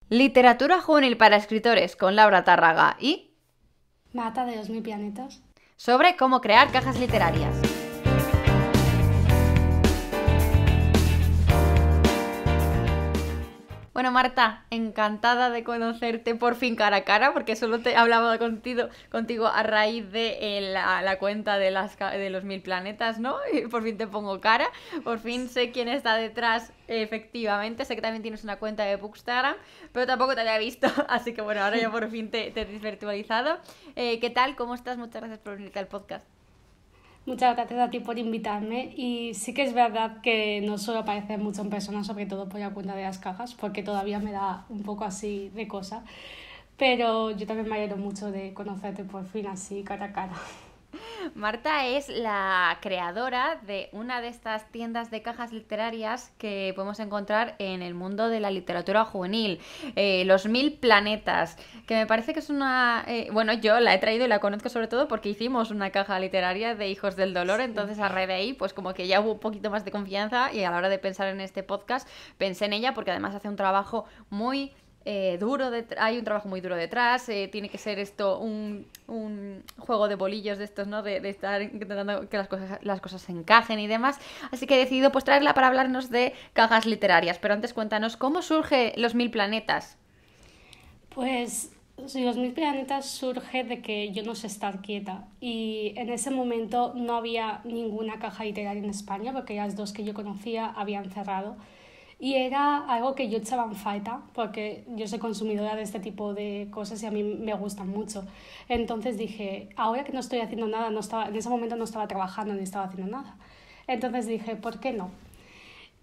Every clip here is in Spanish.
Literatura juvenil para escritores con Laura Tárraga y Mata de 2000 planetas. sobre cómo crear cajas literarias. Bueno, Marta, encantada de conocerte por fin cara a cara, porque solo te he hablado contigo a raíz de la cuenta de los 1000 planetas, ¿no? Y por fin te pongo cara, por fin sé quién está detrás, efectivamente. Sé que también tienes una cuenta de Bookstagram, pero tampoco te había visto, así que bueno, ahora ya por fin te he desvirtualizado. ¿Qué tal? ¿Cómo estás? Muchas gracias por venirte al podcast. Muchas gracias a ti por invitarme y sí que es verdad que no suelo aparecer mucho en persona, sobre todo por la cuenta de las cajas, porque todavía me da un poco así de cosa, pero yo también me alegro mucho de conocerte por fin así cara a cara. Marta es la creadora de una de estas tiendas de cajas literarias que podemos encontrar en el mundo de la literatura juvenil, Los 1000 planetas, que me parece que es una... bueno, yo la he traído y la conozco sobre todo porque hicimos una caja literaria de Hijos del Dolor, Sí. entonces a raíz de ahí, pues como que ya hubo un poquito más de confianza y a la hora de pensar en este podcast, pensé en ella porque además hace un trabajo muy hay un trabajo muy duro detrás, tiene que ser esto un juego de bolillos de estos, ¿no? De estar intentando que las cosas se encajen y demás. Así que he decidido pues traerla para hablarnos de cajas literarias. Pero antes cuéntanos, ¿cómo surge Los 1000 planetas? Pues sí, los 1000 planetas surge de que yo no sé estar quieta y en ese momento no había ninguna caja literaria en España porque las dos que yo conocía habían cerrado. Y era algo que yo echaba en falta porque yo soy consumidora de este tipo de cosas y a mí me gustan mucho. Entonces dije, ahora que no estoy haciendo nada, en ese momento no estaba trabajando ni estaba haciendo nada. Entonces dije, ¿por qué no?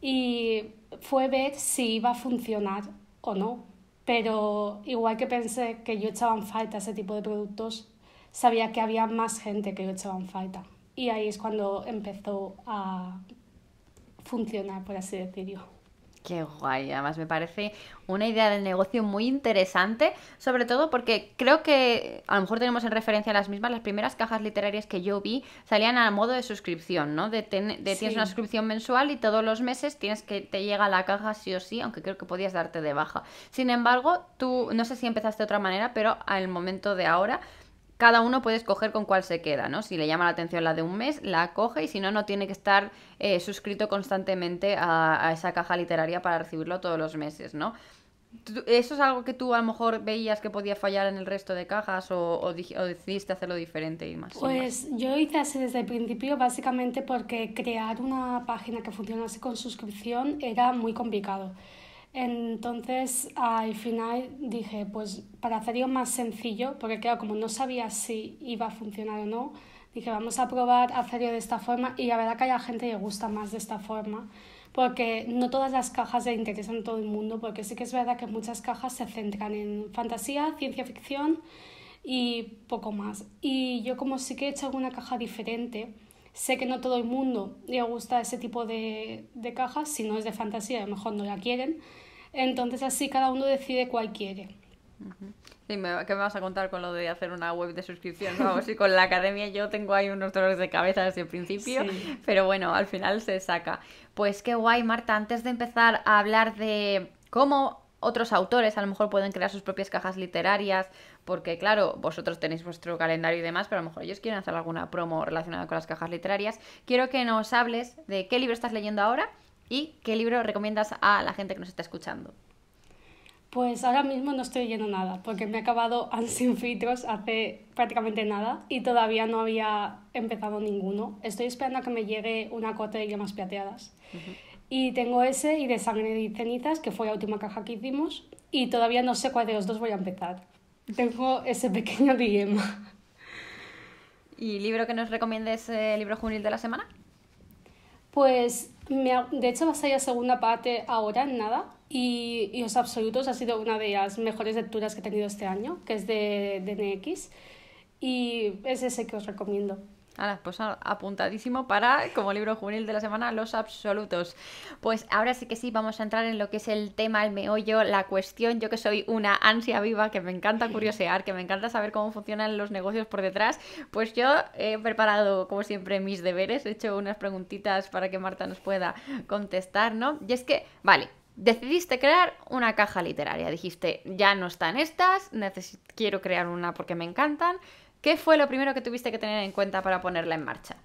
Y fue ver si iba a funcionar o no. Pero igual que pensé que yo echaba en falta ese tipo de productos, sabía que había más gente que lo echaba en falta. Y ahí es cuando empezó a funcionar, por así decirlo. Qué guay, además me parece una idea del negocio muy interesante, sobre todo porque creo que a lo mejor tenemos en referencia las mismas, las primeras cajas literarias que yo vi salían a modo de suscripción, ¿no? Tienes una Sí. suscripción mensual y todos los meses te llega la caja sí o sí, aunque creo que podías darte de baja. Sin embargo, tú, no sé si empezaste de otra manera, pero al momento de ahora cada uno puede escoger con cuál se queda, ¿no? Si le llama la atención la de un mes, la coge y si no, no tiene que estar suscrito constantemente a esa caja literaria para recibirlo todos los meses, ¿no? ¿Eso es algo que tú a lo mejor veías que podía fallar en el resto de cajas o decidiste hacerlo diferente y más, sin más? Pues yo hice así desde el principio básicamente porque crear una página que funcionase con suscripción era muy complicado. Entonces al final dije, pues para hacerlo más sencillo, porque claro, como no sabía si iba a funcionar o no, dije, vamos a probar hacerlo de esta forma y la verdad que a la gente le gusta más de esta forma, porque no todas las cajas le interesan a todo el mundo, porque sí que es verdad que muchas cajas se centran en fantasía, ciencia ficción y poco más. Y yo como sí que he hecho alguna caja diferente, sé que no todo el mundo le gusta ese tipo de cajas, si no es de fantasía a lo mejor no la quieren, entonces así cada uno decide cuál quiere. Sí, ¿qué me vas a contar con lo de hacer una web de suscripción? Vamos, y con la academia yo tengo ahí unos dolores de cabeza desde el principio, Sí. pero bueno, al final se saca. Pues qué guay, Marta, antes de empezar a hablar de cómo otros autores a lo mejor pueden crear sus propias cajas literarias, porque claro, vosotros tenéis vuestro calendario y demás, pero a lo mejor ellos quieren hacer alguna promo relacionada con las cajas literarias, quiero que nos hables de qué libro estás leyendo ahora y qué libro recomiendas a la gente que nos está escuchando. Pues ahora mismo no estoy leyendo nada, porque me he acabado Sin Filtros hace prácticamente nada y todavía no había empezado ninguno. Estoy esperando a que me llegue una cota de llamas plateadas. Y tengo ese y de Sangre y Cenizas, que fue la última caja que hicimos, y todavía no sé cuál de los dos voy a empezar. Tengo ese pequeño dilema. ¿Y libro que nos recomiendes, libro juvenil de la semana? Pues de hecho va a salir la segunda parte ahora en nada y Los Absolutos ha sido una de las mejores lecturas que he tenido este año, que es de NX y es ese que os recomiendo. Ahora, pues apuntadísimo para, como libro juvenil de la semana, Los Absolutos. Pues ahora sí que sí, vamos a entrar en lo que es el tema, el meollo, la cuestión. Yo que soy una ansia viva, que me encanta curiosear, que me encanta saber cómo funcionan los negocios por detrás, pues yo he preparado, como siempre, mis deberes. He hecho unas preguntitas para que Marta nos pueda contestar, ¿no? Y es que, vale. Decidiste crear una caja literaria. Dijiste, ya no están estas, quiero crear una porque me encantan. ¿Qué fue lo primero que tuviste que tener en cuenta para ponerla en marcha?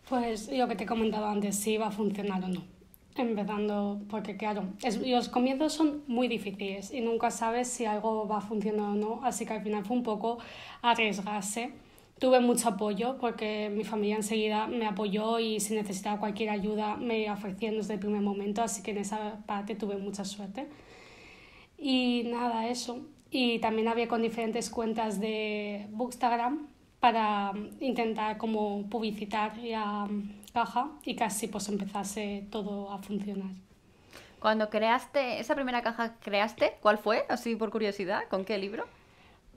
Pues lo que te he comentado antes, si va a funcionar o no. Empezando, porque claro, los comienzos son muy difíciles y nunca sabes si algo va a funcionar o no, así que al final fue un poco arriesgarse. Tuve mucho apoyo porque mi familia enseguida me apoyó y si necesitaba cualquier ayuda me ofrecían desde el primer momento, así que en esa parte tuve mucha suerte. Y nada, eso. Y también había con diferentes cuentas de Bookstagram para intentar como publicitar la caja y que así pues empezase todo a funcionar. Cuando creaste, esa primera caja que creaste, ¿cuál fue? Así por curiosidad, ¿con qué libro?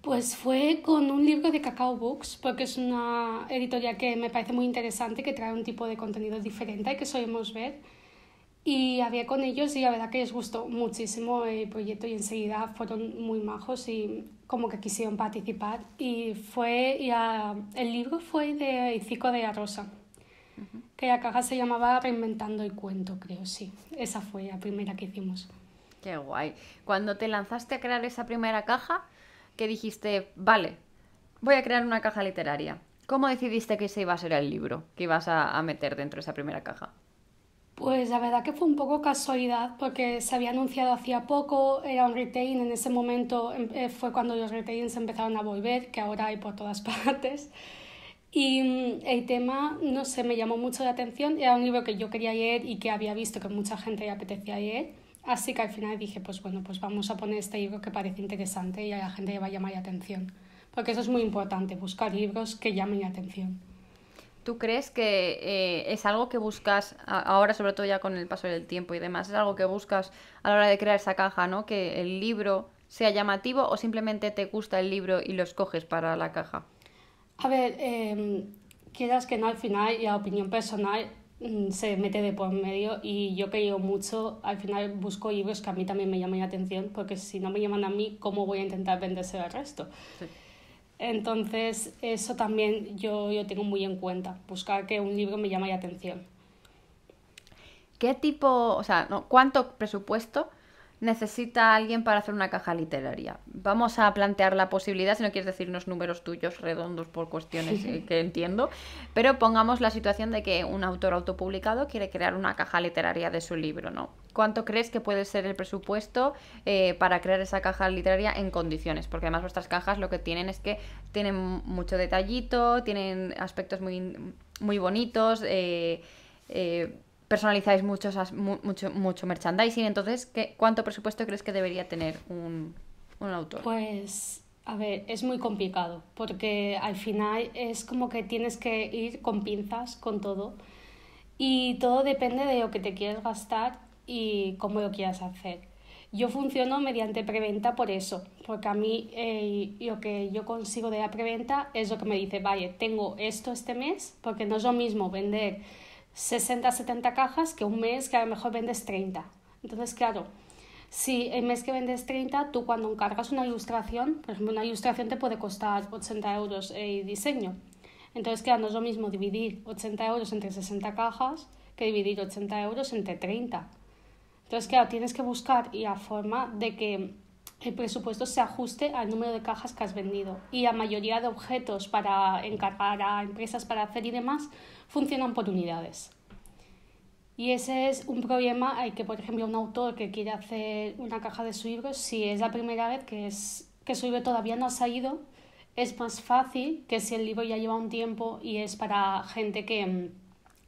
Pues fue con un libro de Cacao Books, porque es una editorial que me parece muy interesante, que trae un tipo de contenido diferente y que solemos ver. Y había con ellos y la verdad que les gustó muchísimo el proyecto y enseguida fueron muy majos y como que quisieron participar. Y fue el libro fue de Icico de la Rosa, que la caja se llamaba Reinventando el cuento, creo, sí. Esa fue la primera que hicimos. Qué guay. Cuando te lanzaste a crear esa primera caja, que dijiste, vale, voy a crear una caja literaria. ¿Cómo decidiste que ese iba a ser el libro que ibas a meter dentro de esa primera caja? Pues la verdad que fue un poco casualidad porque se había anunciado hacía poco, era un retelling, en ese momento fue cuando los retellings empezaron a volver, que ahora hay por todas partes. Y el tema, no sé, me llamó mucho la atención, era un libro que yo quería leer y que había visto que mucha gente le apetecía leer, así que al final dije, pues bueno, pues vamos a poner este libro que parece interesante y a la gente le va a llamar la atención, porque eso es muy importante, buscar libros que llamen la atención. ¿Tú crees que es algo que buscas ahora, sobre todo ya con el paso del tiempo y demás, es algo que buscas a la hora de crear esa caja, ¿no? Que el libro sea llamativo o simplemente te gusta el libro y lo escoges para la caja? A ver, quieras que no, al final la opinión personal se mete de por medio y yo que leo mucho, al final busco libros que a mí también me llamen la atención, porque si no me llaman a mí, ¿cómo voy a intentar vendérselo al resto? Sí. Entonces, eso también yo tengo muy en cuenta, buscar que un libro me llame la atención. ¿Qué tipo, o sea, no, cuánto presupuesto necesita alguien para hacer una caja literaria? Vamos a plantear la posibilidad, si no quieres decirnos números tuyos redondos por cuestiones que entiendo, pero pongamos la situación de que un autor autopublicado quiere crear una caja literaria de su libro, ¿no? ¿Cuánto crees que puede ser el presupuesto para crear esa caja literaria en condiciones? Porque además vuestras cajas lo que tienen es que tienen mucho detallito, tienen aspectos muy bonitos, personalizáis mucho merchandising, entonces, ¿cuánto presupuesto crees que debería tener un autor? Pues, a ver, es muy complicado, porque al final es como que tienes que ir con pinzas, con todo, y todo depende de lo que te quieres gastar y cómo lo quieras hacer. Yo funciono mediante preventa por eso, porque a mí lo que yo consigo de la preventa es lo que me dice, vale, tengo esto este mes, porque no es lo mismo vender 60 70 cajas que un mes que a lo mejor vendes 30. Entonces, claro, si el mes que vendes 30, tú cuando encargas una ilustración, por ejemplo, una ilustración te puede costar 80 euros el diseño. Entonces, claro, no es lo mismo dividir 80 euros entre 60 cajas que dividir 80 euros entre 30. Entonces, claro, tienes que buscar la forma de que el presupuesto se ajuste al número de cajas que has vendido. Y la mayoría de objetos para encargar a empresas para hacer y demás funcionan por unidades. Y ese es un problema, hay que, por ejemplo, un autor que quiere hacer una caja de su libro, si es la primera vez que su libro todavía no ha salido, es más fácil que si el libro ya lleva un tiempo y es para gente que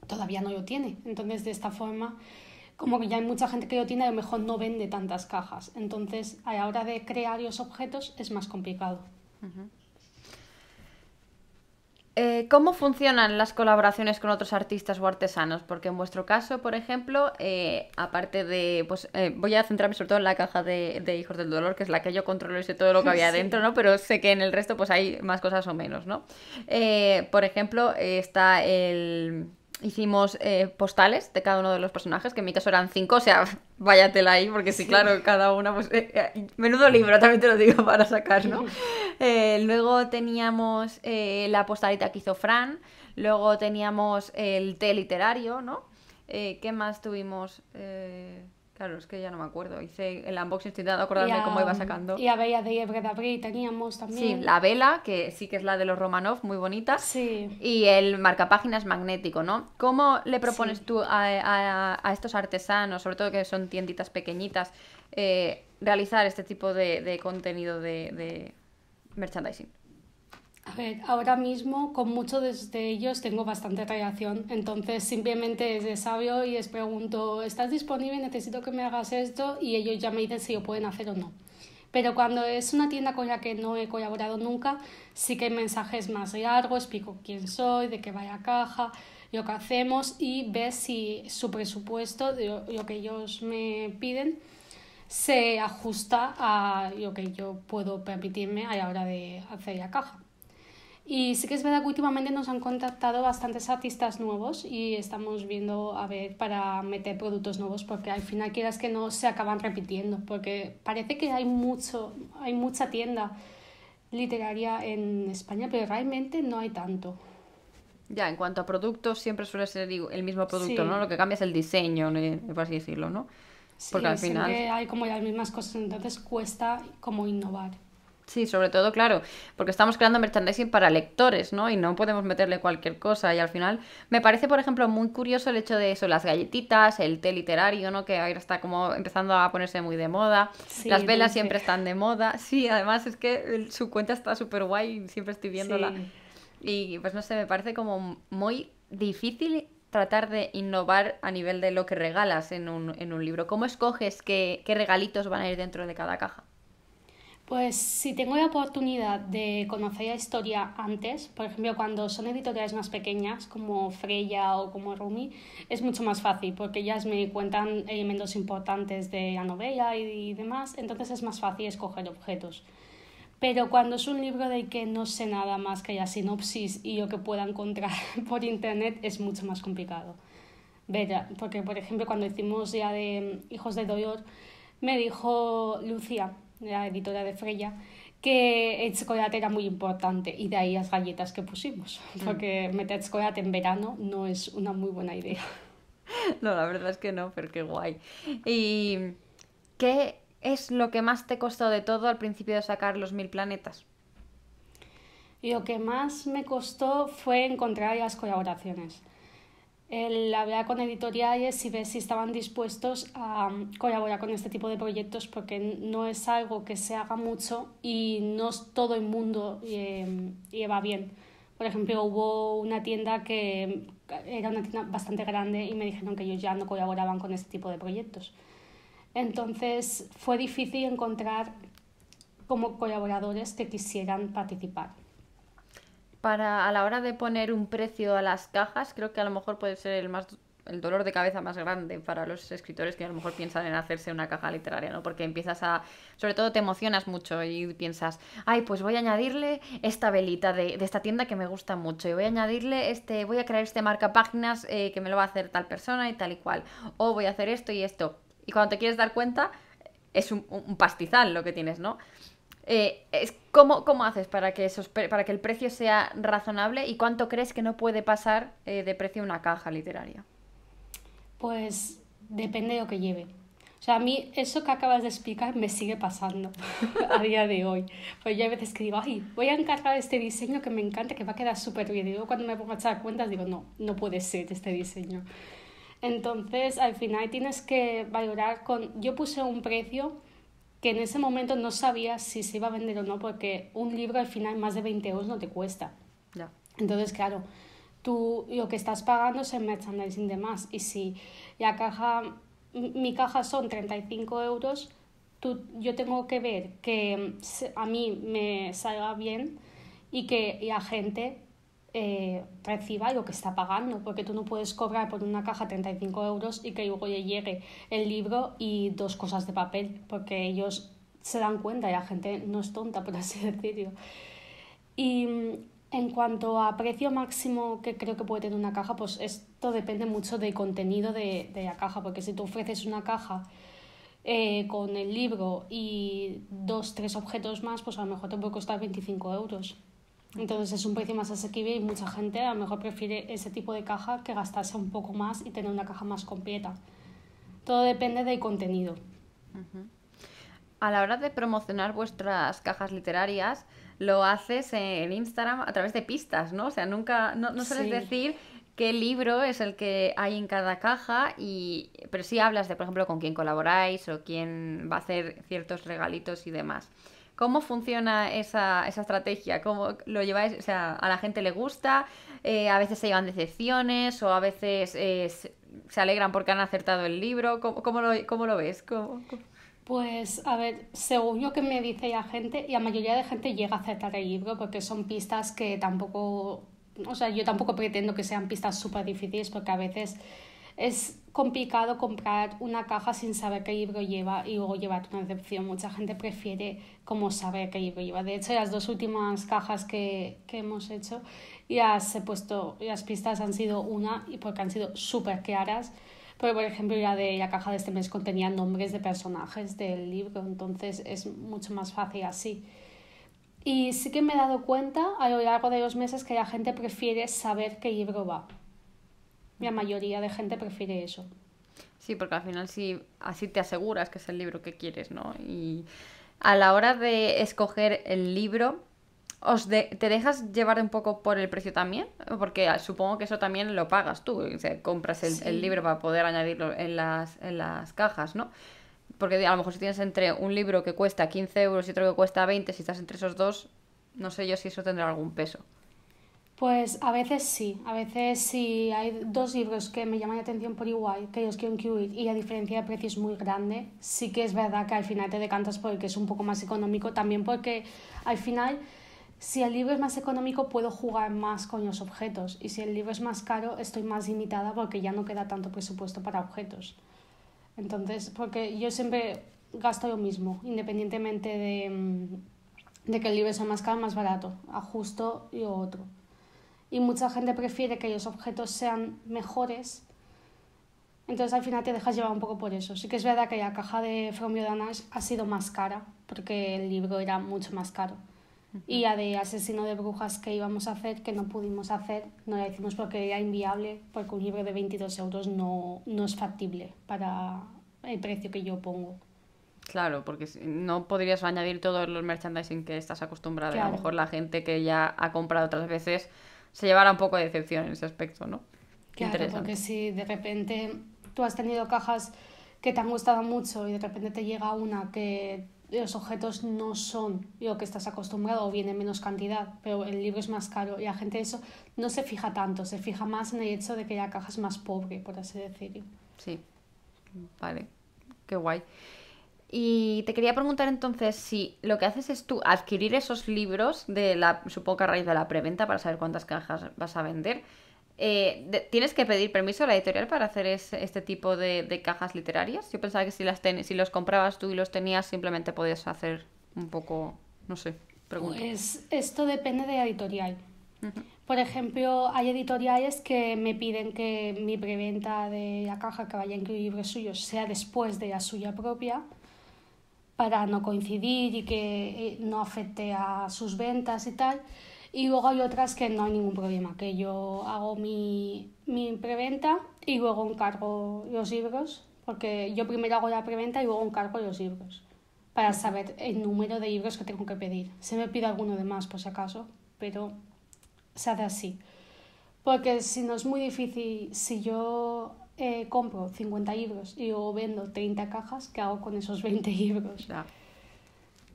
todavía no lo tiene. Entonces, de esta forma, como que ya hay mucha gente que lo tiene, a lo mejor no vende tantas cajas. Entonces, a la hora de crear los objetos es más complicado. Uh-huh. ¿Cómo funcionan las colaboraciones con otros artistas o artesanos? Porque en vuestro caso, por ejemplo, aparte de, pues voy a centrarme sobre todo en la caja de Hijos del Dolor, que es la que yo controlo y sé todo lo que había Sí. dentro, ¿no? Pero sé que en el resto pues hay más cosas o menos, ¿no? Por ejemplo, está hicimos postales de cada uno de los personajes, que en mi caso eran 5, o sea, váyatela ahí, porque sí, claro, cada una, pues, menudo libro, también te lo digo, para sacar, ¿no? Luego teníamos la postalita que hizo Fran, luego teníamos el té literario, ¿no? ¿Qué más tuvimos? Claro, es que ya no me acuerdo. Hice el unboxing, estoy intentando acordarme cómo iba sacando. Y a Bella de Ebre de Abril teníamos Sí, también. la vela, que sí que es la de los Romanov, muy bonita. Sí, Y el marcapáginas magnético, ¿no? ¿Cómo le propones sí. tú a estos artesanos, sobre todo que son tienditas pequeñitas, realizar este tipo de contenido de merchandising? A ver, ahora mismo con muchos de ellos tengo bastante relación, entonces simplemente es de sabio y les pregunto, ¿estás disponible? Necesito que me hagas esto y ellos ya me dicen si lo pueden hacer o no. Pero cuando es una tienda con la que no he colaborado nunca, sí que hay mensajes más largos, explico quién soy, de qué va la caja, lo que hacemos y ves si su presupuesto, lo que ellos me piden, se ajusta a lo que yo puedo permitirme a la hora de hacer la caja. Y sí que es verdad que últimamente nos han contactado bastantes artistas nuevos y estamos viendo a ver para meter productos nuevos porque al final quieras que no se acaban repitiendo porque parece que hay mucha tienda literaria en España pero realmente no hay tanto. Ya, en cuanto a productos, siempre suele ser el mismo producto, ¿no? Sí, Lo que cambia es el diseño, por así decirlo, ¿no? Porque sí, al final, siempre hay como las mismas cosas, entonces cuesta como innovar. sí, sobre todo, claro, porque estamos creando merchandising para lectores, ¿no? Y no podemos meterle cualquier cosa. Y al final, me parece, por ejemplo, muy curioso el hecho de eso, las galletitas, el té literario, ¿no? Que ahora está como empezando a ponerse muy de moda. Las Sí, velas dulce. siempre están de moda. Sí, además es que su cuenta está súper guay y siempre estoy viéndola. Sí. Y pues no sé, me parece como muy difícil tratar de innovar a nivel de lo que regalas en un libro. ¿Cómo escoges qué regalitos van a ir dentro de cada caja? Pues si tengo la oportunidad de conocer la historia antes, por ejemplo, cuando son editoriales más pequeñas como Freya o como Rumi, es mucho más fácil porque ellas me cuentan elementos importantes de la novela y demás, entonces es más fácil escoger objetos. Pero cuando es un libro del que no sé nada más que la sinopsis y lo que pueda encontrar por internet, es mucho más complicado. Ver, porque, por ejemplo, cuando hicimos ya de Hijos de Dolor, me dijo Lucía, la editora de Freya, que el chocolate era muy importante y de ahí las galletas que pusimos, Mm. porque meter chocolate en verano no es una muy buena idea. No, la verdad es que no, pero qué guay. ¿Y qué es lo que más te costó de todo al principio de sacar los 1000 planetas? Y lo que más me costó fue encontrar las colaboraciones. El hablar con editoriales y ver si estaban dispuestos a colaborar con este tipo de proyectos porque no es algo que se haga mucho y no todo el mundo lleva bien. Por ejemplo, hubo una tienda que era una tienda bastante grande y me dijeron que ellos ya no colaboraban con este tipo de proyectos. Entonces fue difícil encontrar como colaboradores que quisieran participar. Para a la hora de poner un precio a las cajas, creo que a lo mejor puede ser el dolor de cabeza más grande para los escritores que a lo mejor piensan en hacerse una caja literaria, ¿no? Porque sobre todo te emocionas mucho y piensas, ay, pues voy a añadirle esta velita de esta tienda que me gusta mucho y voy a añadirle voy a crear este marcapáginas que me lo va a hacer tal persona y tal y cual, o voy a hacer esto y esto. Y cuando te quieres dar cuenta, es un pastizal lo que tienes, ¿no? ¿Cómo haces para que el precio sea razonable y cuánto crees que no puede pasar de precio una caja literaria? Pues depende de lo que lleve. O sea, a mí eso que acabas de explicar me sigue pasando a día de hoy. Pues yo hay veces que digo, ay, voy a encargar este diseño que me encanta, que va a quedar súper bien. Y luego cuando me pongo a echar cuentas digo, no, no puede ser este diseño. Entonces, al final tienes que valorar con... Yo puse un precio que en ese momento no sabía si se iba a vender o no, porque un libro al final más de 20 euros no te cuesta. Ya. Entonces, claro, tú lo que estás pagando es el merchandising de más. Y si la caja, mi caja son 35 euros, yo tengo que ver que a mí me salga bien y que la gente reciba lo que está pagando, porque tú no puedes cobrar por una caja 35 euros y que luego le llegue el libro y 2 cosas de papel, porque ellos se dan cuenta y la gente no es tonta, por así decirlo. Y en cuanto a precio máximo que creo que puede tener una caja, pues esto depende mucho del contenido de la caja, porque si tú ofreces una caja con el libro y 2, 3 objetos más, pues a lo mejor te puede costar 25 euros. Entonces es un precio más asequible y mucha gente a lo mejor prefiere ese tipo de caja que gastarse un poco más y tener una caja más completa. Todo depende del contenido. A la hora de promocionar vuestras cajas literarias, lo haces en Instagram a través de pistas, ¿no? O sea, nunca, no sueles Sí. decir qué libro es el que hay en cada caja, pero sí hablas de, por ejemplo, con quién colaboráis o quién va a hacer ciertos regalitos y demás. ¿Cómo funciona esa estrategia? ¿Cómo lo lleváis? O sea, ¿a la gente le gusta? ¿A veces se llevan decepciones? ¿O a veces se alegran porque han acertado el libro? ¿Cómo lo ves? Pues, a ver, según lo que me dice la gente, y la mayoría de gente llega a aceptar el libro porque son pistas que tampoco, o sea, yo tampoco pretendo que sean pistas súper difíciles porque a veces es complicado comprar una caja sin saber qué libro lleva y luego llevarte una decepción. Mucha gente prefiere como saber qué libro lleva. De hecho, las dos últimas cajas que hemos hecho, las he puesto, las pistas han sido una y porque han sido súper claras. Pero, por ejemplo, la de la caja de este mes contenía nombres de personajes del libro, entonces es mucho más fácil así. Y sí que me he dado cuenta a lo largo de los meses que la gente prefiere saber qué libro va. La mayoría de gente prefiere eso. Sí, porque al final sí, así te aseguras que es el libro que quieres, ¿no? Y a la hora de escoger el libro, ¿te dejas llevar un poco por el precio también? Porque supongo que eso también lo pagas tú, o sea, compras el Sí. libro para poder añadirlo en las cajas, ¿no? Porque a lo mejor si tienes entre un libro que cuesta 15 euros y otro que cuesta 20, si estás entre esos dos, no sé yo si eso tendrá algún peso. Pues a veces sí hay dos libros que me llaman la atención por igual, que los quiero incluir y la diferencia de precio es muy grande, sí que es verdad que al final te decantas por el que es un poco más económico, también porque al final si el libro es más económico puedo jugar más con los objetos y si el libro es más caro estoy más limitada porque ya no queda tanto presupuesto para objetos. Entonces, porque yo siempre gasto lo mismo, independientemente de que el libro sea más caro o más barato, ajusto y otro. Y mucha gente prefiere que los objetos sean mejores, entonces al final te dejas llevar un poco por eso. Sí que es verdad que la caja de From Biodanas ha sido más cara, porque el libro era mucho más caro. Y la de Asesino de Brujas que íbamos a hacer, que no pudimos hacer, no la hicimos porque era inviable, porque un libro de 22 euros no es factible para el precio que yo pongo. Claro, porque no podrías añadir todos los merchandising que estás acostumbrada. Y a lo Claro, mejor la gente que ya ha comprado otras veces se llevará un poco de decepción en ese aspecto, ¿no? claro, porque Interesante. si de repente tú has tenido cajas que te han gustado mucho y de repente te llega una que los objetos no son lo que estás acostumbrado o viene en menos cantidad, pero el libro es más caro y la gente eso no se fija tanto, se fija más en el hecho de que la caja es más pobre, por así decirlo. Sí, vale. Qué guay. Y te quería preguntar entonces si lo que haces es tú adquirir esos libros supongo que a raíz de la preventa para saber cuántas cajas vas a vender. ¿Tienes que pedir permiso a la editorial para hacer este tipo de cajas literarias? Yo pensaba que si los comprabas tú y los tenías, simplemente podías hacer un poco, no sé, pregunto. Pues esto depende de la editorial. Ujú. Por ejemplo, hay editoriales que me piden que mi preventa de la caja que vaya a incluir libros suyos sea después de la suya propia para no coincidir y que no afecte a sus ventas y tal. Y luego hay otras que no hay ningún problema, que yo hago mi preventa y luego encargo los libros, porque yo primero hago la preventa y luego encargo los libros, para saber el número de libros que tengo que pedir. Se me pide alguno de más por si acaso, pero se hace así. Porque si no es muy difícil, si yo compro 50 libros y luego vendo 30 cajas, ¿qué hago con esos 20 libros? Ya.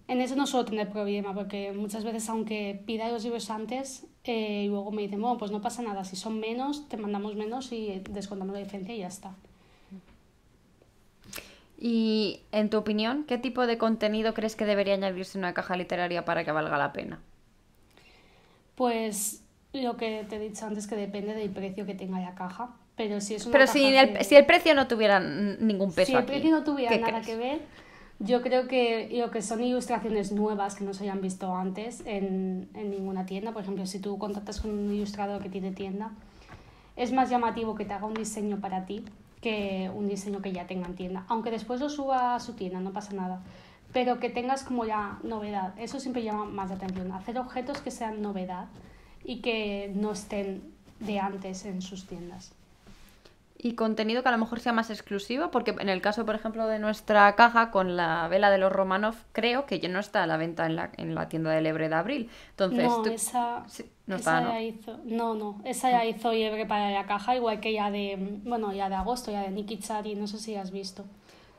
En eso no suelo tener problema, porque muchas veces, aunque pida los libros antes, luego me dicen, bueno, pues no pasa nada, si son menos, te mandamos menos y descontamos la diferencia y ya está. Y en tu opinión, ¿qué tipo de contenido crees que debería añadirse en una caja literaria para que valga la pena? Pues lo que te he dicho antes, que depende del precio que tenga la caja, pero si es una Pero si caja si el precio no tuviera ningún si peso el aquí, precio no tuviera ¿qué nada que crees? ver, yo creo que lo que son ilustraciones nuevas que no se hayan visto antes en ninguna tienda, por ejemplo, si tú contactas con un ilustrador que tiene tienda, es más llamativo que te haga un diseño para ti que un diseño que ya tenga en tienda. Aunque después lo suba a su tienda, no pasa nada. Pero que tengas como la novedad, eso siempre llama más la atención. Hacer objetos que sean novedad y que no estén de antes en sus tiendas. Y contenido que a lo mejor sea más exclusivo, porque en el caso, por ejemplo, de nuestra caja con la vela de los Romanov, creo que ya no está a la venta en la tienda del Ebre de Abril. Entonces, No, esa, sí, no está, esa ¿no? ya hizo, no, esa ya hizo Liebre para la caja, igual que ya ya de agosto, ya de Nikki Chari, no sé si has visto.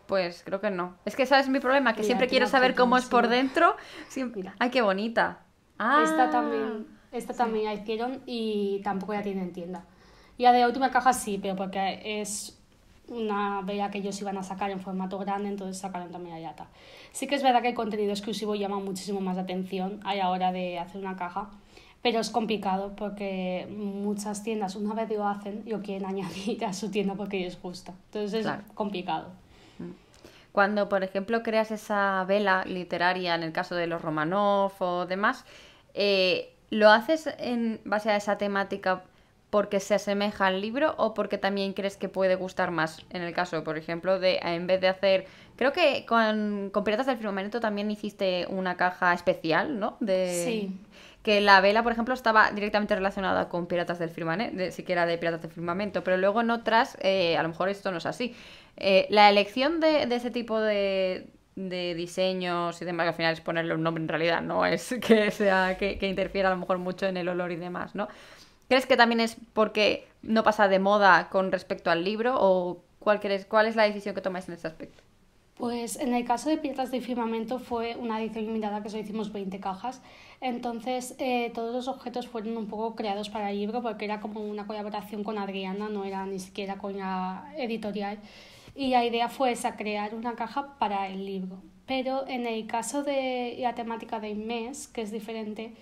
Pues creo que no. Es que ese es mi problema, que Mira, siempre quiero tengo saber aquí cómo es por encima. dentro. Mira, Ay, qué bonita. esta Sí. también la hicieron y tampoco ya tienen tienda. Ya de la última caja sí, pero porque es una vela que ellos iban a sacar en formato grande, entonces sacaron también la lata. Sí que es verdad que el contenido exclusivo llama muchísimo más la atención a la hora de hacer una caja, pero es complicado porque muchas tiendas una vez lo hacen y lo quieren añadir a su tienda porque les gusta. Entonces es Claro. complicado. Cuando, por ejemplo, creas esa vela literaria, en el caso de los Romanov o demás, ¿lo haces en base a esa temática porque se asemeja al libro o porque también crees que puede gustar más? En el caso, por ejemplo, de en vez de hacer... Creo que con Piratas del Firmamento también hiciste una caja especial, ¿no? Sí, Que la vela, por ejemplo, estaba directamente relacionada con Piratas del Firmamento, siquiera de Piratas del Firmamento, pero luego en otras, a lo mejor esto no es así. La elección de ese tipo de diseños y demás, que al final es ponerle un nombre en realidad, no es que sea que interfiera a lo mejor mucho en el olor y demás, ¿no? ¿Crees que también es porque no pasa de moda con respecto al libro o cuál es la decisión que tomáis en ese aspecto? pues en el caso de Piratas de Firmamento fue una edición limitada que solo hicimos 20 cajas, entonces todos los objetos fueron un poco creados para el libro porque era como una colaboración con Adriana, no era ni siquiera con la editorial, y la idea fue esa, crear una caja para el libro. Pero en el caso de la temática del mes, que es diferente,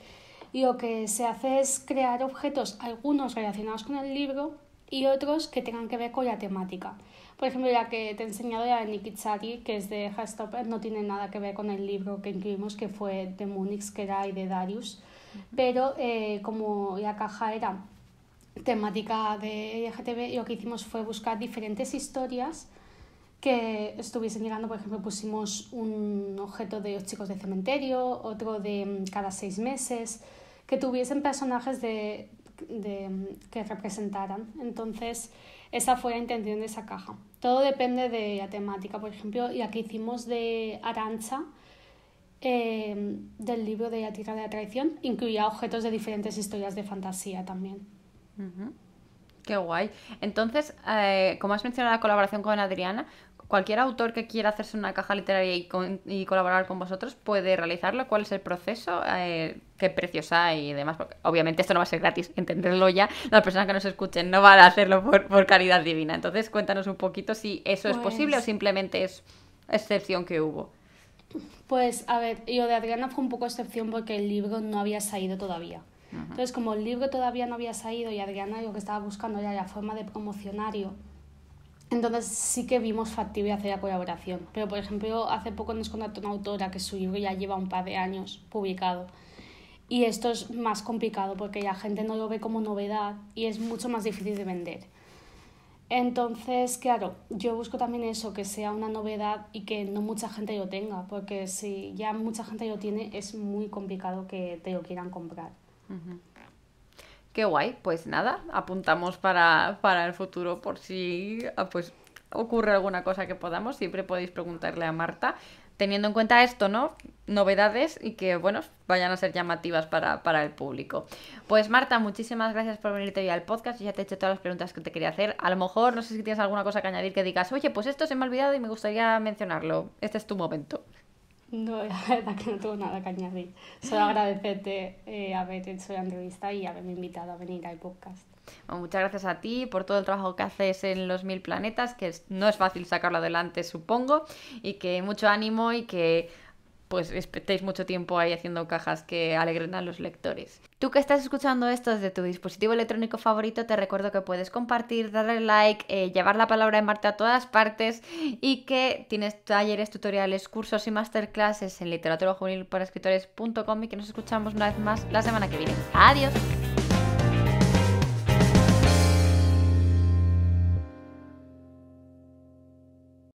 lo que se hace es crear objetos, algunos relacionados con el libro y otros que tengan que ver con la temática. Por ejemplo, la que te he enseñado, la de Nikki Chari, que es de Heartstopper, no tiene nada que ver con el libro que incluimos, que fue de Munich, que era y de Darius. Pero como la caja era temática de LGTB, lo que hicimos fue buscar diferentes historias que estuviesen llegando. Por ejemplo, pusimos un objeto de los chicos de cementerio, otro de cada 6 meses, que tuviesen personajes que representaran. Entonces, esa fue la intención de esa caja. Todo depende de la temática. Por ejemplo, la que hicimos de Arantxa, del libro de La Tierra de la Traición, incluía objetos de diferentes historias de fantasía también. Ujú. Qué guay. Entonces, como has mencionado la colaboración con Adriana, cualquier autor que quiera hacerse una caja literaria y colaborar con vosotros puede realizarlo. ¿Cuál es el proceso? ¿Qué precios hay y demás? Porque obviamente esto no va a ser gratis, entenderlo ya. Las personas que nos escuchen no van a hacerlo por caridad divina. Entonces, cuéntanos un poquito si eso es posible o Pues simplemente es excepción que hubo. Pues a ver, lo de Adriana fue un poco excepción porque el libro no había salido todavía. Ujú. Entonces, como el libro todavía no había salido y Adriana lo que estaba buscando era la forma de promocionario, entonces sí que vimos factible hacer la colaboración. Pero, por ejemplo, hace poco nos contactó una autora que su libro ya lleva un par de años publicado. Y esto es más complicado porque la gente no lo ve como novedad y es mucho más difícil de vender. Entonces, claro, yo busco también eso, que sea una novedad y que no mucha gente lo tenga, porque si ya mucha gente lo tiene, es muy complicado que te lo quieran comprar. Qué guay, pues nada, apuntamos para el futuro por si pues ocurre alguna cosa que podamos, siempre podéis preguntarle a Marta, teniendo en cuenta esto, ¿no? Novedades y que, bueno, vayan a ser llamativas para el público. Pues Marta, muchísimas gracias por venirte hoy al podcast, yo ya te he hecho todas las preguntas que te quería hacer, a lo mejor no sé si tienes alguna cosa que añadir que digas, oye, pues esto se me ha olvidado y me gustaría mencionarlo, este es tu momento. No, la verdad que no tengo nada que añadir. Solo agradecerte haber hecho la entrevista y haberme invitado a venir al podcast. Bueno, muchas gracias a ti por todo el trabajo que haces en los 1000 planetas, que no es fácil sacarlo adelante, supongo, y que mucho ánimo y que pues estéis mucho tiempo ahí haciendo cajas que alegren a los lectores. Tú que estás escuchando esto desde tu dispositivo electrónico favorito, te recuerdo que puedes compartir, darle like, llevar la palabra de Marta a todas partes y que tienes talleres, tutoriales, cursos y masterclasses en literatura juvenil para escritores.com y que nos escuchamos una vez más la semana que viene. ¡Adiós!